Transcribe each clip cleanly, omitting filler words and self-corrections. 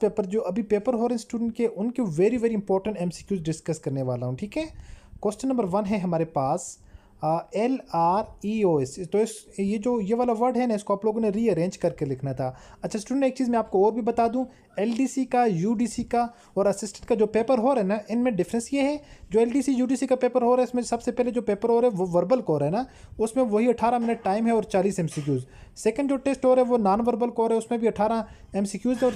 Paper जो अभी paper हो रहे हैं स्टूडेंट के, उनके very very important MCQs discuss करने वाला हूँ, ठीक है। क्वेश्चन नंबर 1 है हमारे पास LREOS। तो ये वाला वर्ड है ना, इसको आप लोगों ने रीअरेंज करके लिखना था। अच्छा स्टूडेंट, एक चीज़ मैं आपको और भी बता दूं, LDC का, UDC का और असिस्टेंट का जो पेपर हो रहा है ना, इनमें डिफरेंस ये है, जो LDC UDC का पेपर हो रहा है इसमें सबसे पहले जो पेपर हो रहा है वो वर्बल कोर है ना, उसमें वही 18 मिनट टाइम है और 40 MCQs। सेकंड जो टेस्ट हो रहा है वो नॉन वर्बल कोर है, उसमें भी 18 MCQs और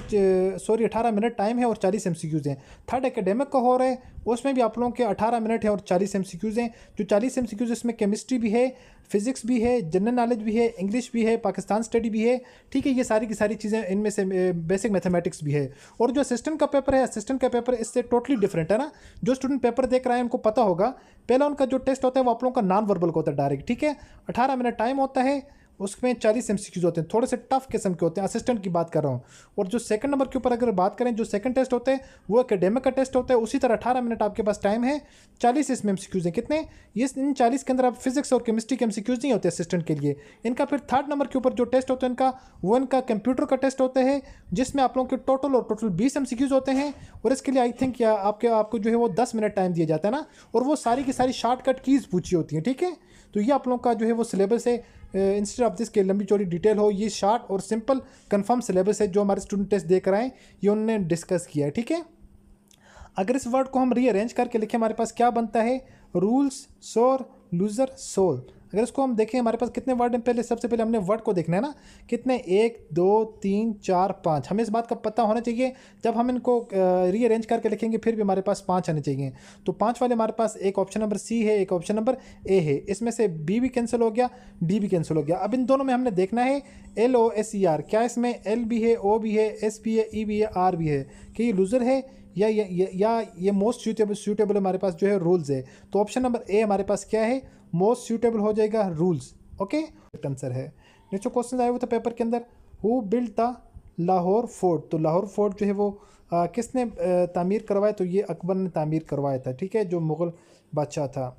18 मिनट टाइम है और 40 MCQs हैं। थर्ड एकेडमिक का हो रहा है, उसमें भी आप लोगों के 18 मिनट है और 40 MCQs हैं। जो 40 MCQs इसमें केमिस्ट्री भी है, फिजिक्स भी है, जनरल नॉलेज भी है, इंग्लिश भी है, पाकिस्तान स्टडी भी है, ठीक है। ये सारी की सारी चीज़ें, इनमें से बेसिक मैथमेटिक्स भी है। और जो असिस्टेंट का पेपर है, असिस्टेंट का पेपर इससे टोटली डिफरेंट है ना। जो स्टूडेंट पेपर देख रहा है उनको पता होगा, पहला उनका जो टेस्ट होता है वो आप लोगों का नॉन वर्बल का होता है डायरेक्ट, ठीक है। 18 मिनट टाइम होता है, उसमें 40 MCQs होते हैं, थोड़े से टफ किस्म के होते हैं, असिस्टेंट की बात कर रहा हूँ। और जो सेकंड नंबर के ऊपर अगर बात करें, जो सेकंड टेस्ट होते हैं वो एकेडमिक का टेस्ट होता है, उसी तरह 18 मिनट आपके पास टाइम है, 40 इसमें MCQs हैं। कितने? ये इन 40 के अंदर आप फिजिक्स और केमिस्ट्री के MCQs नहीं होते असिस्टेंट के लिए। इनका फिर थर्ड नंबर के ऊपर जो टेस्ट होता है इनका, वो इनका कंप्यूटर का टेस्ट होता है, जिसमें आप लोगों के टोटल 20 MCQs होते हैं। और इसके लिए आई थिंक आपको जो है वो 10 मिनट टाइम दिया जाता है ना, और वो सारी की सारी शॉर्टकट कीज़ पूछी होती हैं, ठीक है। तो ये आप लोगों का जो है वो सिलेबस है, इंस्टेड ऑफ दिस के लंबी चौड़ी डिटेल हो, ये शॉर्ट और सिंपल कंफर्म सिलेबस है जो हमारे स्टूडेंट टेस्ट देख रहे हैं, ये उन्होंने डिस्कस किया है, ठीक है। अगर इस वर्ड को हम रीअरेंज करके लिखें, हमारे पास क्या बनता है? रूल्स, सोर, लूजर, सोल। अगर इसको हम देखें, हमारे पास कितने वर्ड हैं? पहले सबसे पहले हमने वर्ड को देखना है ना, कितने? 1 2 3 4 5। हमें इस बात का पता होना चाहिए, जब हम इनको रीअरेंज करके लिखेंगे फिर भी हमारे पास 5 आने चाहिए। तो 5 वाले हमारे पास एक ऑप्शन नंबर सी है, एक ऑप्शन नंबर ए है। इसमें से बी भी कैंसिल हो गया, डी भी कैंसिल हो गया। अब इन दोनों में हमने देखना है LOSER, क्या इसमें एल भी है, ओ भी है, एस भी है, ई भी है, आर भी है, कि ये लूजर है या ये मोस्ट सूटेबल हमारे पास जो है रूल्स है। तो ऑप्शन नंबर ए हमारे पास क्या है? मोस्ट सूटेबल हो जाएगा, रूल्स। ओके, आंसर है। नेक्स्ट क्वेश्चन आया हुआ था पेपर के अंदर, who build the Lahore fort. तो लाहौर फोर्ट जो है वो किसने तामीर करवाया? तो ये अकबर ने तामीर करवाया था, ठीक है, जो मुग़ल बादशाह था।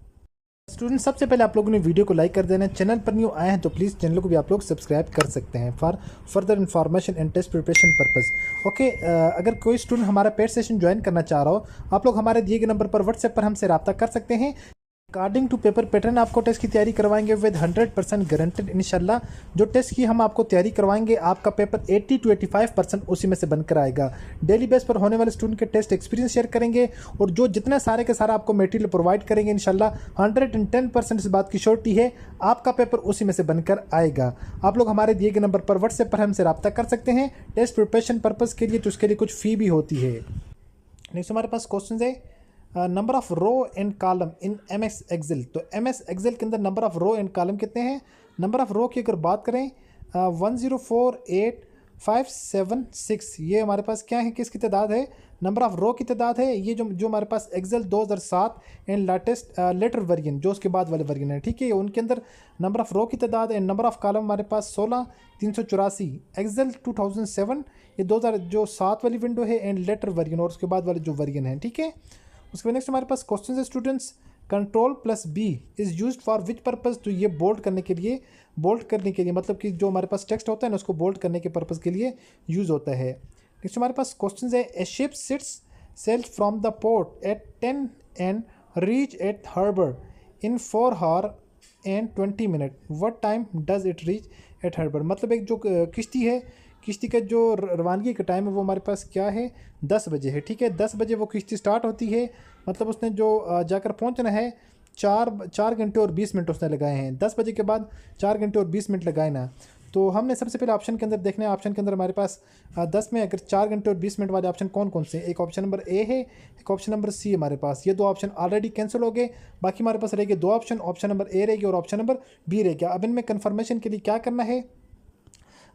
स्टूडेंट, सबसे पहले आप लोगों ने वीडियो को लाइक कर देना है। चैनल पर न्यू आए हैं तो प्लीज़ चैनल को भी आप लोग सब्सक्राइब कर सकते हैं for further information and test preparation purpose. Okay, अगर कोई स्टूडेंट हमारा पेड सेशन ज्वाइन करना चाह रहा हो, आप लोग हमारे दिए गए नंबर पर व्हाट्सएप पर हमसे रब्ता कर सकते हैं। अकॉर्डिंग टू पेपर पैटर्न आपको टेस्ट की तैयारी करवाएंगे विद 100% गारंटेड इंशाल्लाह। जो टेस्ट की हम आपको तैयारी करवाएंगे, आपका पेपर 80 to 85% उसी में से बनकर आएगा। डेली बेस पर होने वाले स्टूडेंट के टेस्ट एक्सपीरियंस शेयर करेंगे, और जो जितना सारे के सारा आपको मटेरियल प्रोवाइड करेंगे इंशाल्लाह 110% इस बात की श्योरिटी है, आपका पेपर उसी में से बनकर आएगा। आप लोग हमारे दिए गए नंबर पर व्हाट्सएप पर हमसे रब्ता कर सकते हैं टेस्ट प्रिपरेशन पर्पज़ के लिए, तो उसके लिए कुछ फ़ी भी होती है। नेक्स्ट हमारे पास क्वेश्चन है, number of row and column in MS Excel. तो MS एक्सेल के अंदर number of row and column कितने हैं? नंबर ऑफ रो की अगर बात करें 1048,576, ये हमारे पास क्या है, किसकी तादाद है? नंबर ऑफ रो की तादाद है। ये जो हमारे पास एक्सेल 2007 एंड लेटर वर्जन, जो उसके बाद वाले वर्जन है, ठीक है, उनके अंदर नंबर ऑफ रो की तादाद एंड नंबर ऑफ कॉलम हमारे पास 16,384। एक्सेल 2007, ये 2007 वाली विंडो है, एंड लेटर वर्जन और उसके बाद वाले जो वर्जन है, ठीक है। उसके बाद नेक्स्ट हमारे पास क्वेश्चन है students, Ctrl+B is used for which purpose. तो ये बोल्ड करने के लिए मतलब कि जो हमारे पास टेक्स्ट होता है ना, उसको बोल्ड करने के पर्पज़ के लिए यूज़ होता है। नेक्स्ट हमारे पास क्वेश्चन है, a ship sets sails from the port at 10 and reach at harbour in 4 hours and 20 minutes, what time does it reach at harbour. मतलब एक जो किश्ती है, किश्ती का जो रवानगी का टाइम है वो हमारे पास क्या है? 10 बजे है, ठीक है। 10 बजे वो किश्ती स्टार्ट होती है, मतलब उसने जो जाकर पहुंचना है 4 घंटे और 20 मिनट उसने लगाए हैं। 10 बजे के बाद 4 घंटे और 20 मिनट लगाए ना। तो हमने सबसे पहले ऑप्शन के अंदर देखना है, ऑप्शन के अंदर हमारे पास 10 में अगर 4 घंटे और 20 मिनट वाले ऑप्शन कौन कौन से हैं? एक ऑप्शन नंबर ए है, एक ऑप्शन नंबर सी हमारे पास। ये दो ऑप्शन ऑलरेडी कैंसिल हो गए, बाकी हमारे पास रहेंगे 2 ऑप्शन, ऑप्शन नंबर ए रहेगी और ऑप्शन नंबर बी रहेगा। अब इनमें कन्फर्मेशन के लिए क्या करना है?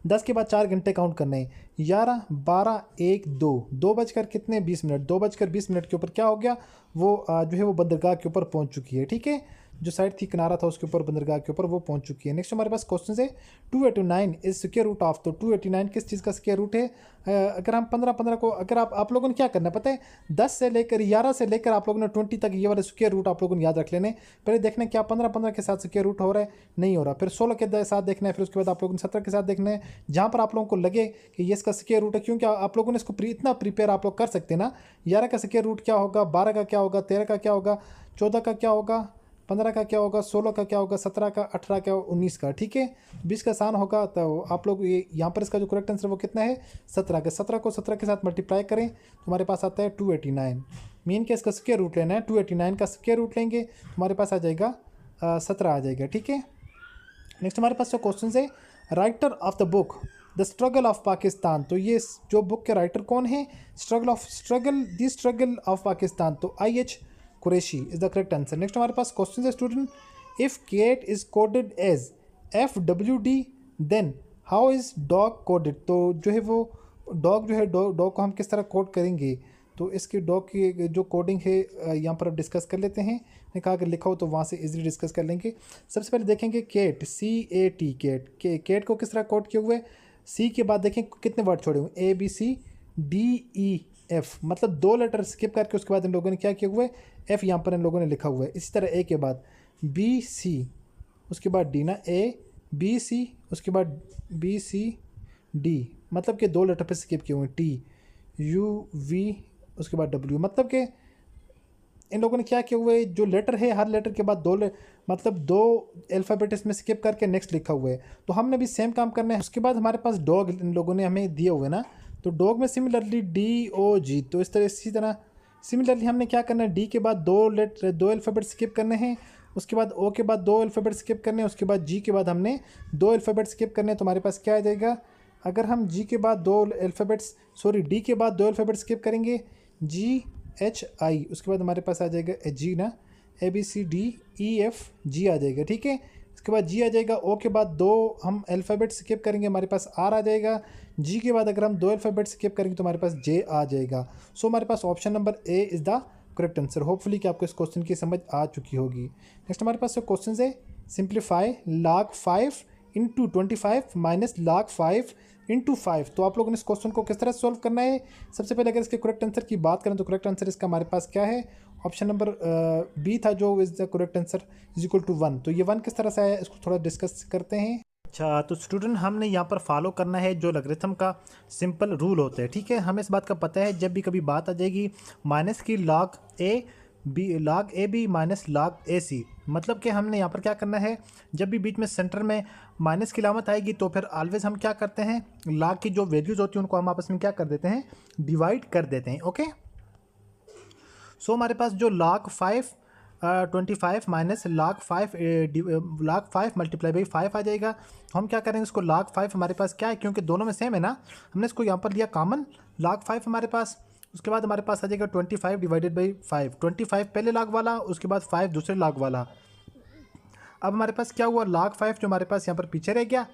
10 के बाद 4 घंटे काउंट करने हैं, 11 12 1 2 बजकर कितने? 20 मिनट। 2 बजकर 20 मिनट के ऊपर क्या हो गया? वो जो है वो बंदरगाह के ऊपर पहुंच चुकी है, ठीक है। जो साइड थी किनारा था उसके ऊपर बंदरगाह के ऊपर वो पहुंच चुकी है। नेक्स्ट हमारे पास क्वेश्चन है 289 इज स्क्वायर रूट ऑफ, तो 289 किस चीज़ का स्क्वायर रूट है? अगर हम 15 को अगर आप लोगों ने क्या करना है पता है, 10 से लेकर 11 से लेकर आप लोगों ने 20 तक ये वाले स्क्वायर रूट आप लोगों ने याद रख लेने। पहले देखना क्या 15 के साथ स्क्वायर रूट हो रहा है, नहीं हो रहा, फिर 16 के साथ देखना है, फिर उसके बाद आप लोगों ने 17 के साथ देखना है, जहाँ पर आप लोगों को लगे कि ये इसका स्क्वायर रूट है, क्योंकि आप लोगों ने इसको इतना प्रिपेयर आप लोग कर सकते हैं ना। 11 का स्क्वायर रूट क्या होगा, 12 का क्या होगा, 13 का क्या होगा, 14 का क्या होगा, 15 का क्या होगा, 16 का क्या होगा, 17 का, 18 का, 19 का, ठीक है। 20 का आसान होगा, तो आप लोग ये यहाँ पर इसका जो करेक्ट आंसर वो कितना है 17 का। 17 को 17 के साथ मल्टीप्लाई करें तो हमारे पास आता है 289। मेन के इसका स्क्वायर रूट लेना है, 289 का स्क्वायर रूट लेंगे तो हमारे पास आ जाएगा 17 आ जाएगा, ठीक है। नेक्स्ट हमारे पास जो क्वेश्चन है, writer of the book the struggle of Pakistan, तो ये जो बुक के राइटर कौन है? स्ट्रगल ऑफ पाकिस्तान, तो IH Qureshi is the correct answer. Next हमारे पास क्वेश्चन है student, if cat is coded as FWD then how is dog coded, तो जो है वो डॉग जो है डॉग को हम किस तरह कोड करेंगे? तो इसकी डॉग की जो कोडिंग है यहाँ पर डिस्कस कर लेते हैं। मैंने कहा अगर लिखा हो तो वहाँ से इजीली डिस्कस कर लेंगे। सबसे पहले देखेंगे केट, CAT, केट को किस तरह कोड किए हुए। सी के बाद देखें कितने वर्ड छोड़े हुए, ABCDEF, मतलब 2 लेटर स्किप करके उसके बाद इन लोगों ने क्या किए हुए, F यहाँ पर इन लोगों ने लिखा हुआ है। इसी तरह A के बाद BC, उसके बाद D ना, ABC, उसके बाद BCD, मतलब कि 2 लेटर पे स्किप किए हुए, TUV, उसके बाद W, मतलब कि इन लोगों ने क्या किया हुआ है, जो लेटर है हर लेटर के बाद मतलब 2 अल्फ़ाबेट इसमें स्किप करके नेक्स्ट लिखा हुआ है। तो हमने भी सेम काम करना है। उसके बाद हमारे पास डॉग इन लोगों ने हमें दिए हुए ना, तो डॉग में सिमिलरली DOG, तो इसी तरह सिमिलरली हमने क्या करना है, D के बाद 2 अल्फ़ाबेट स्किप करने हैं, उसके बाद O के बाद 2 अल्फ़ाबेट स्किप करने हैं, उसके बाद G के बाद हमने 2 अल्फ़ाबेट स्किप करने हैं। तो हमारे पास क्या आ जाएगा, अगर हम D के बाद 2 अल्फ़ाबेट स्किप करेंगे, GHI, उसके बाद हमारे पास आ जाएगा G ना, ABCDEFG आ जाएगा, ठीक है। इसके बाद G आ जाएगा, O के बाद 2 हम अल्फ़ाबेट स्किप करेंगे, हमारे पास R आ जाएगा। G के बाद अगर हम 2 अल्फ़ाबेट स्किप करेंगे तो हमारे पास J आ जाएगा। सो हमारे पास option number A is the correct answer. Hopefully कि आपको इस क्वेश्चन की समझ आ चुकी होगी। नेक्स्ट हमारे पास जो क्वेश्चन है, simplify log 5 into 25 minus log 5 into 5, तो आप लोगों ने इस क्वेश्चन को किस तरह सॉल्व करना है। सबसे पहले अगर इसके करेक्ट आंसर की बात करें तो करेक्ट आंसर इसका हमारे पास क्या है, ऑप्शन नंबर B था जो is the correct answer is equal to 1। तो ये 1 किस तरह से आया इसको थोड़ा डिस्कस करते हैं। अच्छा, तो स्टूडेंट हमने यहाँ पर फॉलो करना है जो लॉगरिथम का सिंपल रूल होता है, ठीक है। हमें इस बात का पता है जब भी कभी बात आ जाएगी माइनस की log AB minus log AC, मतलब कि हमने यहाँ पर क्या करना है, जब भी बीच में सेंटर में माइनस की अलामत आएगी तो फिर ऑलवेज हम क्या करते हैं, log की जो वैल्यूज़ होती हैं उनको हम आपस में क्या कर देते हैं, डिवाइड कर देते हैं, ओके। सो हमारे पास जो log 25 minus log 5 multiply by 5 आ जाएगा। तो हम क्या करेंगे, इसको log 5 हमारे पास क्या है, क्योंकि दोनों में सेम है ना, हमने इसको यहाँ पर लिया कॉमन log 5 हमारे पास। उसके बाद हमारे पास आ जाएगा 25 डिवाइडेड बाई 5, 25 पहले log वाला, उसके बाद 5 दूसरे log वाला। अब हमारे पास क्या हुआ, log 5 जो हमारे पास यहाँ पर पीछे रह गया,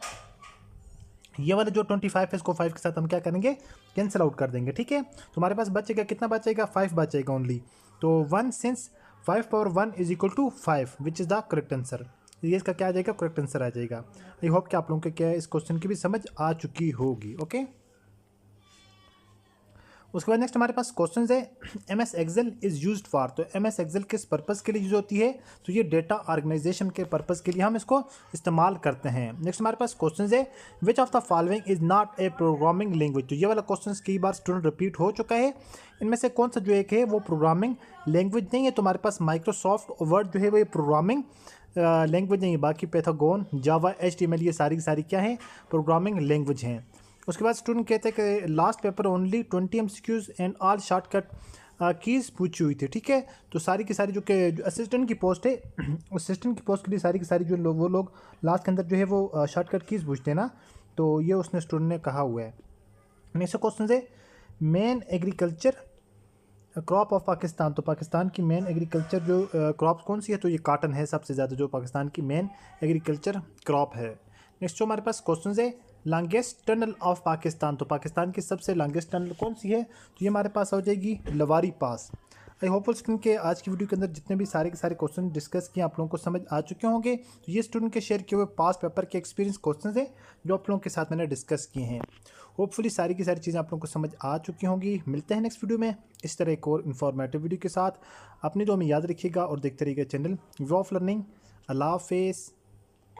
ये वाला जो 25 है इसको 5 के साथ हम क्या करेंगे, कैंसिल आउट कर देंगे, ठीक है। तो हमारे पास बचेगा कितना, बचेगा 5 बचेगा ओनली। तो 1 since 5 power 1 is equal to 5 which is the correct answer. ये इसका क्या आ जाएगा, करेक्ट आंसर आ जाएगा। आई होप कि आप लोगों को क्या इस क्वेश्चन की भी समझ आ चुकी होगी, ओके। उसके बाद नेक्स्ट हमारे पास क्वेश्चन है, MS Excel is used for, तो MS एक्सेल किस पर्पज़ के लिए यूज होती है, तो ये डेटा ऑर्गेनाइजेशन के पर्पज़ के लिए हम इसको इस्तेमाल करते हैं। नेक्स्ट हमारे पास क्वेश्चन है, which of the following is not a programming language, तो ये वाला क्वेश्चन कई बार स्टूडेंट रिपीट हो चुका है। इनमें से कौन सा जो एक है वो प्रोग्रामिंग लैंग्वेज नहीं है, तो हमारे पास माइक्रोसॉफ्ट वर्ड जो है वो ये प्रोग्रामिंग लैंग्वेज नहीं है। बाकी पैथागोन, जावा, HTML ये सारी की सारी क्या है, प्रोग्रामिंग लैंग्वेज हैं। उसके बाद स्टूडेंट कहते हैं कि last paper only 20 MCQs and all shortcut keys पूछी हुई थी, ठीक है। तो सारी की सारी जो असिस्टेंट की पोस्ट है, असिस्टेंट की पोस्ट के लिए सारी की सारी जो वो लोग लास्ट के अंदर जो है वो शॉर्टकट कीज़ पूछते हैं ना, तो ये उसने स्टूडेंट ने कहा हुआ है। नेक्स्ट क्वेश्चन है, main agriculture crop of Pakistan, तो पाकिस्तान की मेन एग्रीकल्चर जो क्रॉप कौन सी है, तो ये काटन है सबसे ज़्यादा जो पाकिस्तान की मेन एग्रीकल्चर क्रॉप है। नेक्स्ट जो हमारे पास क्वेश्चन है, लॉन्गेस्ट टनल ऑफ पाकिस्तान, तो पाकिस्तान की सबसे लॉन्गेस्ट टनल कौन सी है, तो ये हमारे पास हो जाएगी लवारी पास। आई होप स्टूडेंट के आज की वीडियो के अंदर जितने भी सारे के सारे क्वेश्चन डिस्कस किए आप लोगों को समझ आ चुके होंगे। तो ये स्टूडेंट के शेयर किए हुए पास पेपर के एक्सपीरियंस क्वेश्चन हैं जो आप लोगों के साथ मैंने डिस्कस किए हैं। होपफुली सारी की सारी चीज़ें आप लोगों को समझ आ चुकी होंगी। मिलते हैं नेक्स्ट वीडियो में इस तरह एक और इन्फॉर्मेटिव वीडियो के साथ। अपनी जो हमें याद रखिएगा और देखते रहिएगा चैनल वे ऑफ लर्निंग। अल्लाह हाफिज़।